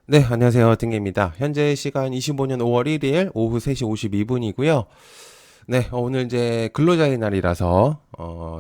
네, 안녕하세요. 딩게입니다. 현재 시간 25년 5월 1일 오후 3시 52분이고요. 네, 오늘 이제 근로자의 날이라서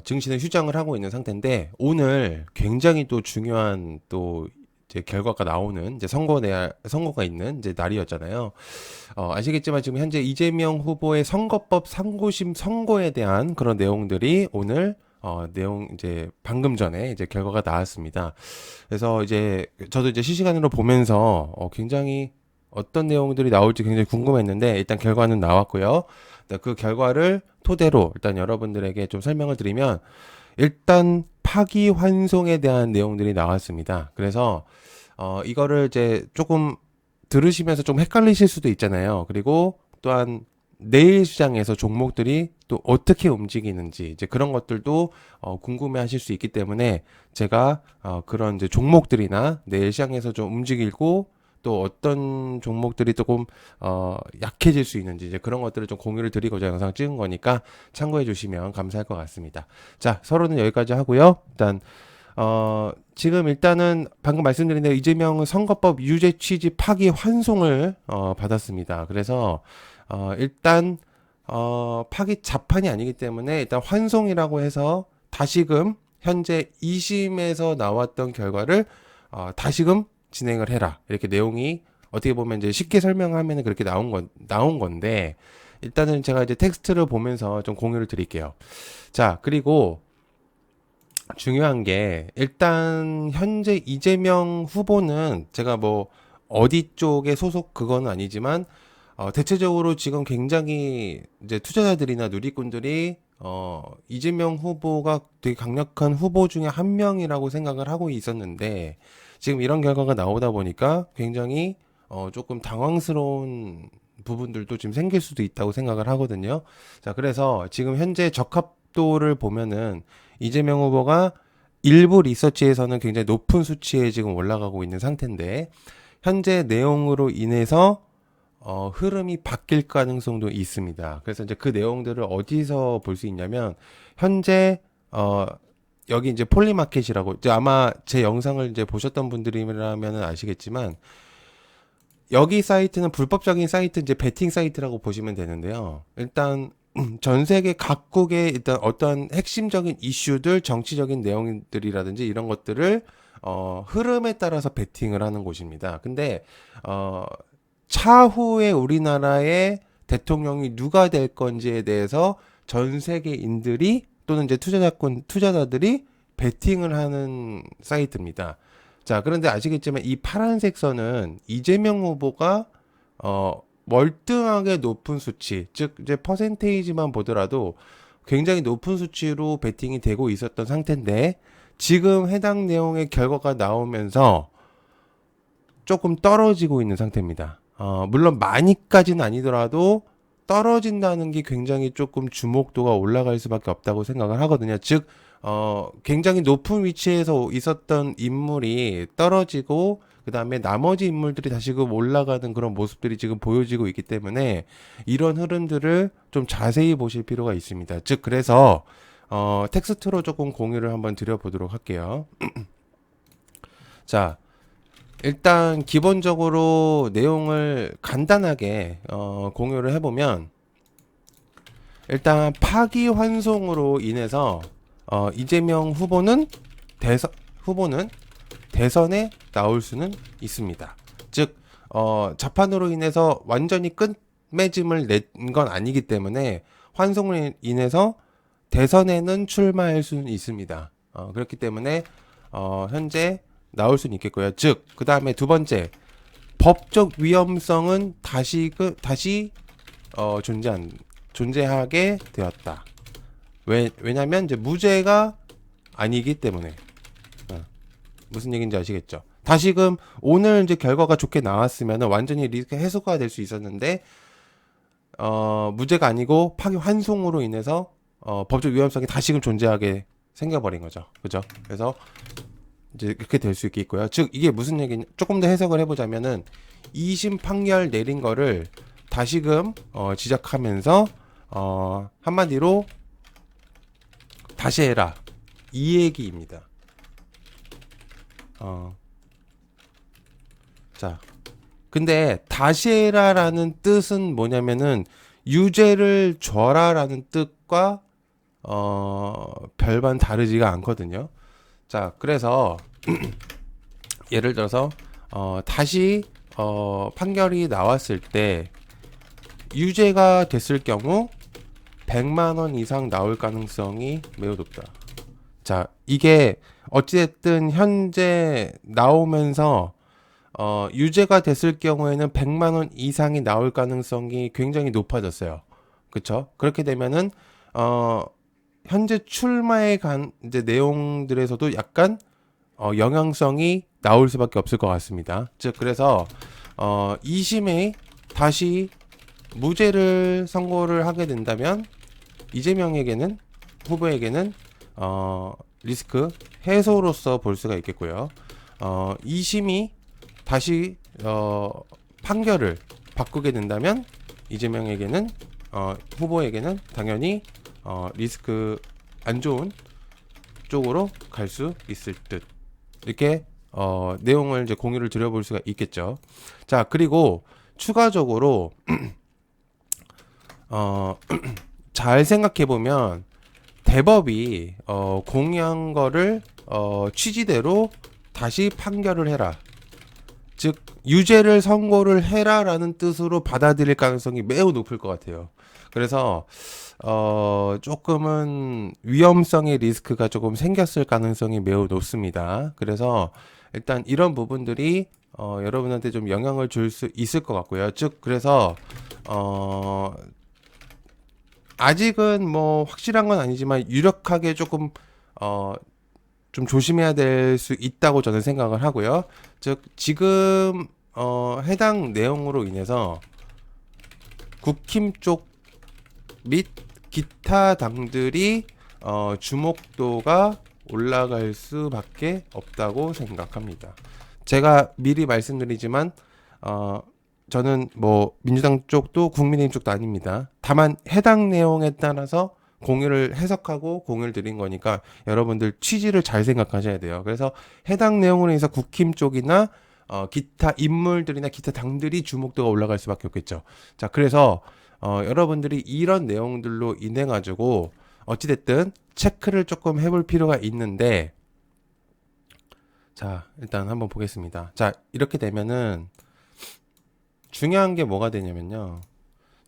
증시는 휴장을 하고 있는 상태인데 오늘 굉장히 또 중요한 또 이제 결과가 나오는 이제 선거가 있는 이제 날이었잖아요. 아시겠지만 지금 현재 이재명 후보의 선거법 상고심 선고에 대한 그런 내용들이 오늘 내용 이제 방금 전에 이제 결과가 나왔습니다. 그래서 이제 저도 이제 실시간으로 보면서 굉장히 어떤 내용들이 나올지 굉장히 궁금했는데 일단 결과는 나왔고요. 네, 그 결과를 토대로 일단 여러분들에게 좀 설명을 드리면 일단 파기환송에 대한 내용들이 나왔습니다. 그래서 이거를 이제 조금 들으시면서 좀 헷갈리실 수도 있잖아요. 그리고 또한 내일 시장에서 종목들이 또 어떻게 움직이는지 이제 그런 것들도 궁금해 하실 수 있기 때문에 제가 그런 이제 종목들이나 내일 시장에서 좀 움직이고 또 어떤 종목들이 조금 약해질 수 있는지 이제 그런 것들을 좀 공유를 드리고자 영상 찍은 거니까 참고해 주시면 감사할 것 같습니다. 자, 서로는 여기까지 하고요. 일단 지금 일단은 방금 말씀드린 대로 이재명은 선거법 유죄 취지 파기 환송을 받았습니다. 그래서 일단 파기 자판이 아니기 때문에 일단 환송이라고 해서 다시금 현재 2심에서 나왔던 결과를 다시금 진행을 해라. 이렇게 내용이 어떻게 보면 이제 쉽게 설명하면 그렇게 나온 건데 일단은 제가 이제 텍스트를 보면서 좀 공유를 드릴게요. 자, 그리고 중요한 게 일단 현재 이재명 후보는 제가 뭐 어디 쪽에 소속 그건 아니지만 대체적으로 지금 굉장히 이제 투자자들이나 누리꾼들이 이재명 후보가 되게 강력한 후보 중에 한 명이라고 생각을 하고 있었는데 지금 이런 결과가 나오다 보니까 굉장히 조금 당황스러운 부분들도 지금 생길 수도 있다고 생각을 하거든요. 자, 그래서 지금 현재 적합도를 보면은 이재명 후보가 일부 리서치에서는 굉장히 높은 수치에 지금 올라가고 있는 상태인데 현재 내용으로 인해서 흐름이 바뀔 가능성도 있습니다. 그래서 이제 그 내용들을 어디서 볼 수 있냐면 현재 여기 이제 폴리마켓이라고 이제 아마 제 영상을 이제 보셨던 분들이라면 아시겠지만 여기 사이트는 불법적인 사이트 이제 베팅 사이트라고 보시면 되는데요. 일단 전 세계 각국의 일단 어떤 핵심적인 이슈들, 정치적인 내용들이라든지 이런 것들을 흐름에 따라서 베팅을 하는 곳입니다. 근데 어, 차후에 우리나라의 대통령이 누가 될 건지에 대해서 전 세계인들이 또는 이제 투자자들이 베팅을 하는 사이트입니다. 자, 그런데 아시겠지만 이 파란색 선은 이재명 후보가 월등하게 높은 수치, 즉 이제 퍼센테이지만 보더라도 굉장히 높은 수치로 베팅이 되고 있었던 상태인데 지금 해당 내용의 결과가 나오면서 조금 떨어지고 있는 상태입니다. 물론 많이까지는 아니더라도 떨어진다는 게 굉장히 조금 주목도가 올라갈 수밖에 없다고 생각을 하거든요. 즉, 굉장히 높은 위치에서 있었던 인물이 떨어지고, 그 다음에 나머지 인물들이 다시금 올라가는 그런 모습들이 지금 보여지고 있기 때문에 이런 흐름들을 좀 자세히 보실 필요가 있습니다. 즉, 그래서, 텍스트로 조금 공유를 한번 드려보도록 할게요. 자, 일단 기본적으로 내용을 간단하게 공유를 해보면 일단 파기환송으로 인해서 이재명 후보는 대선에 나올 수는 있습니다. 즉 자판으로 인해서 완전히 끝맺음을 낸 건 아니기 때문에 환송으로 인해서 대선에는 출마할 수는 있습니다. 그렇기 때문에 현재 나올 수는 있겠고요. 즉, 그 다음에 두 번째, 법적 위험성은 다시 존재하게 되었다. 왜냐면 이제 무죄가 아니기 때문에. 무슨 얘기인지 아시겠죠? 다시금 오늘 이제 결과가 좋게 나왔으면 완전히 리스크 해소가 될 수 있었는데 무죄가 아니고 파기 환송으로 인해서 법적 위험성이 다시금 존재하게 생겨버린 거죠. 그죠? 그래서 이제 그렇게 될 수 있겠고요. 즉 이게 무슨 얘기냐? 조금 더 해석을 해보자면은 2심 판결 내린 거를 다시금 지적하면서 한마디로 다시 해라 이 얘기입니다. 어, 자, 근데 다시 해라라는 뜻은 뭐냐면은 유죄를 줘라라는 뜻과 별반 다르지가 않거든요. 자, 그래서 예를 들어서 다시 판결이 나왔을 때 유죄가 됐을 경우 100만 원 이상 나올 가능성이 매우 높다. 자, 이게 어찌됐든 현재 나오면서 유죄가 됐을 경우에는 100만 원 이상이 나올 가능성이 굉장히 높아졌어요. 그렇죠? 그렇게 되면은 현재 출마에 간 이제 내용들에서도 약간 영향성이 나올 수밖에 없을 것 같습니다. 즉 그래서 2심에 다시 무죄를 선고를 하게 된다면 이재명에게는 후보에게는 리스크 해소로서 볼 수가 있겠고요. 2심이 다시 판결을 바꾸게 된다면 이재명에게는 후보에게는 당연히 리스크 안 좋은 쪽으로 갈 수 있을 듯 이렇게 내용을 이제 공유를 드려볼 수가 있겠죠. 자, 그리고 추가적으로 잘 생각해 보면 대법이 공유한 거를 취지대로 다시 판결을 해라. 즉 유죄를 선고를 해라라는 뜻으로 받아들일 가능성이 매우 높을 것 같아요. 그래서 조금은 위험성의 리스크가 조금 생겼을 가능성이 매우 높습니다. 그래서 일단 이런 부분들이 여러분한테 좀 영향을 줄 수 있을 것 같고요. 즉 그래서 아직은 뭐 확실한 건 아니지만 유력하게 조금 좀 조심해야 될 수 있다고 저는 생각을 하고요. 즉 지금 해당 내용으로 인해서 국힘 쪽 및 기타 당들이 주목도가 올라갈 수밖에 없다고 생각합니다. 제가 미리 말씀드리지만 저는 뭐 민주당 쪽도 국민의힘 쪽도 아닙니다. 다만 해당 내용에 따라서 공유를 해석하고 공유를 드린 거니까 여러분들 취지를 잘 생각하셔야 돼요. 그래서 해당 내용으로 인해서 국힘 쪽이나 기타 인물들이나 기타 당들이 주목도가 올라갈 수밖에 없겠죠. 자, 그래서 여러분들이 이런 내용들로 인해 가지고 어찌됐든 체크를 조금 해볼 필요가 있는데, 자, 일단 한번 보겠습니다. 자, 이렇게 되면은 중요한 게 뭐가 되냐면요.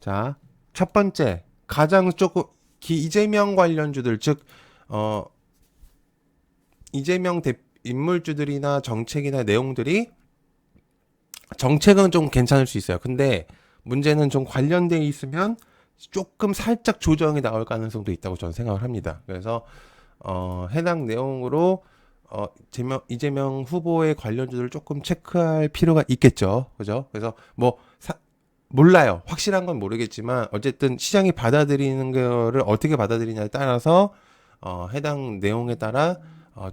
자, 첫 번째 가장 조금 이재명 관련주들, 즉 이재명 인물주들이나 정책이나 내용들이 정책은 좀 괜찮을 수 있어요. 근데 문제는 좀 관련돼 있으면 조금 살짝 조정이 나올 가능성도 있다고 저는 생각을 합니다. 그래서 해당 내용으로 이재명 후보의 관련주들을 조금 체크할 필요가 있겠죠. 그죠? 그래서 뭐 몰라요. 확실한 건 모르겠지만 어쨌든 시장이 받아들이는 거를 어떻게 받아들이냐에 따라서 해당 내용에 따라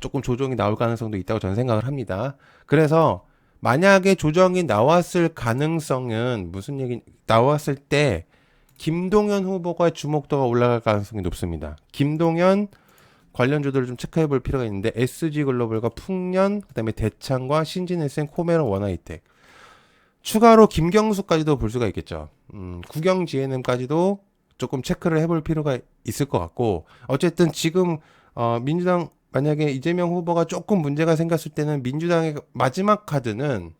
조금 조정이 나올 가능성도 있다고 저는 생각을 합니다. 그래서 만약에 조정이 나왔을 가능성은 무슨 얘기 나왔을 때 김동연 후보가 주목도가 올라갈 가능성이 높습니다. 김동연 관련주들을 좀 체크해 볼 필요가 있는데 SG글로벌과 풍년, 그다음에 대창과 신진SM, 코메론, 원하이텍, 추가로 김경수까지도 볼 수가 있겠죠. 국영 GNM까지도 조금 체크를 해볼 필요가 있을 것 같고, 어쨌든 지금 민주당 만약에 이재명 후보가 조금 문제가 생겼을 때는 민주당의 마지막 카드는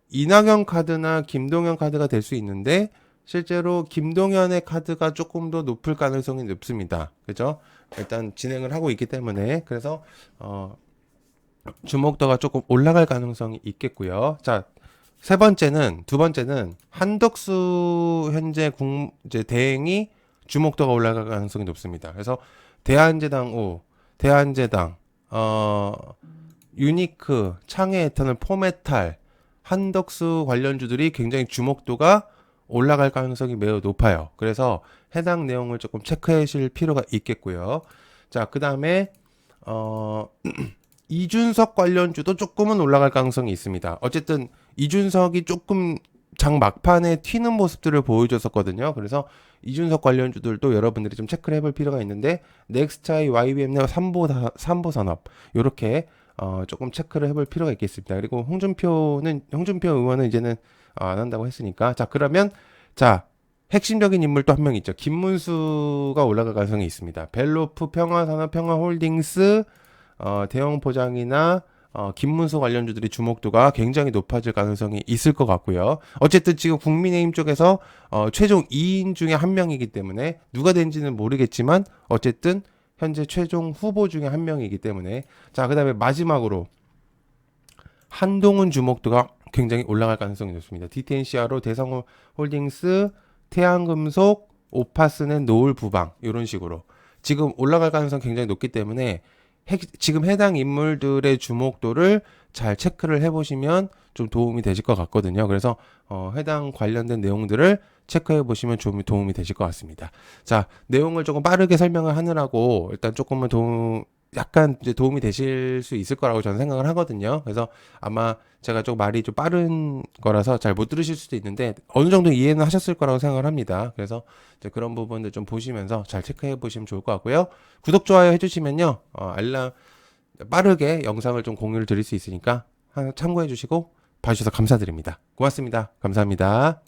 이낙연 카드나 김동연 카드가 될 수 있는데 실제로 김동연의 카드가 조금 더 높을 가능성이 높습니다. 그죠? 일단 진행을 하고 있기 때문에 그래서 주목도가 조금 올라갈 가능성이 있겠고요. 자, 두 번째는 한덕수 현재 이제 대행이 주목도가 올라갈 가능성이 높습니다. 그래서 대한제당, 유니크, 창의 에탄올, 포메탈, 한덕수 관련주들이 굉장히 주목도가 올라갈 가능성이 매우 높아요. 그래서 해당 내용을 조금 체크하실 필요가 있겠고요. 자, 그 다음에 이준석 관련주도 조금은 올라갈 가능성이 있습니다. 어쨌든 이준석이 조금 장 막판에 튀는 모습들을 보여줬었거든요. 그래서 이준석 관련주들도 여러분들이 좀 체크를 해볼 필요가 있는데 넥스차이, YBM, 삼보산업 이렇게 조금 체크를 해볼 필요가 있겠습니다. 그리고 홍준표 의원은 이제는 안 한다고 했으니까. 자, 그러면, 자, 핵심적인 인물 또 한 명 있죠. 김문수가 올라갈 가능성이 있습니다. 벨로프 평화산업 평화홀딩스, 대형 포장이나, 김문수 관련주들이 주목도가 굉장히 높아질 가능성이 있을 것 같고요. 어쨌든 지금 국민의힘 쪽에서, 최종 2인 중에 한 명이기 때문에, 누가 된지는 모르겠지만, 어쨌든, 현재 최종 후보 중에 한 명이기 때문에. 자, 그 다음에 마지막으로, 한동훈 주목도가 굉장히 올라갈 가능성이 높습니다. DTNCR로 대성홀딩스, 태양금속, 오파스는 노을부방 이런 식으로 지금 올라갈 가능성 굉장히 높기 때문에 지금 해당 인물들의 주목도를 잘 체크를 해보시면 좀 도움이 되실 것 같거든요. 그래서 해당 관련된 내용들을 체크해 보시면 좀 도움이 되실 것 같습니다. 자, 내용을 조금 빠르게 설명을 하느라고 일단 조금은 약간 이제 도움이 되실 수 있을 거라고 저는 생각을 하거든요. 그래서 아마 제가 좀 말이 좀 빠른 거라서 잘 못 들으실 수도 있는데 어느 정도 이해는 하셨을 거라고 생각을 합니다. 그래서 이제 그런 부분들 좀 보시면서 잘 체크해 보시면 좋을 것 같고요. 구독, 좋아요 해주시면요. 알람 빠르게 영상을 좀 공유를 드릴 수 있으니까 참고해 주시고 봐주셔서 감사드립니다. 고맙습니다. 감사합니다.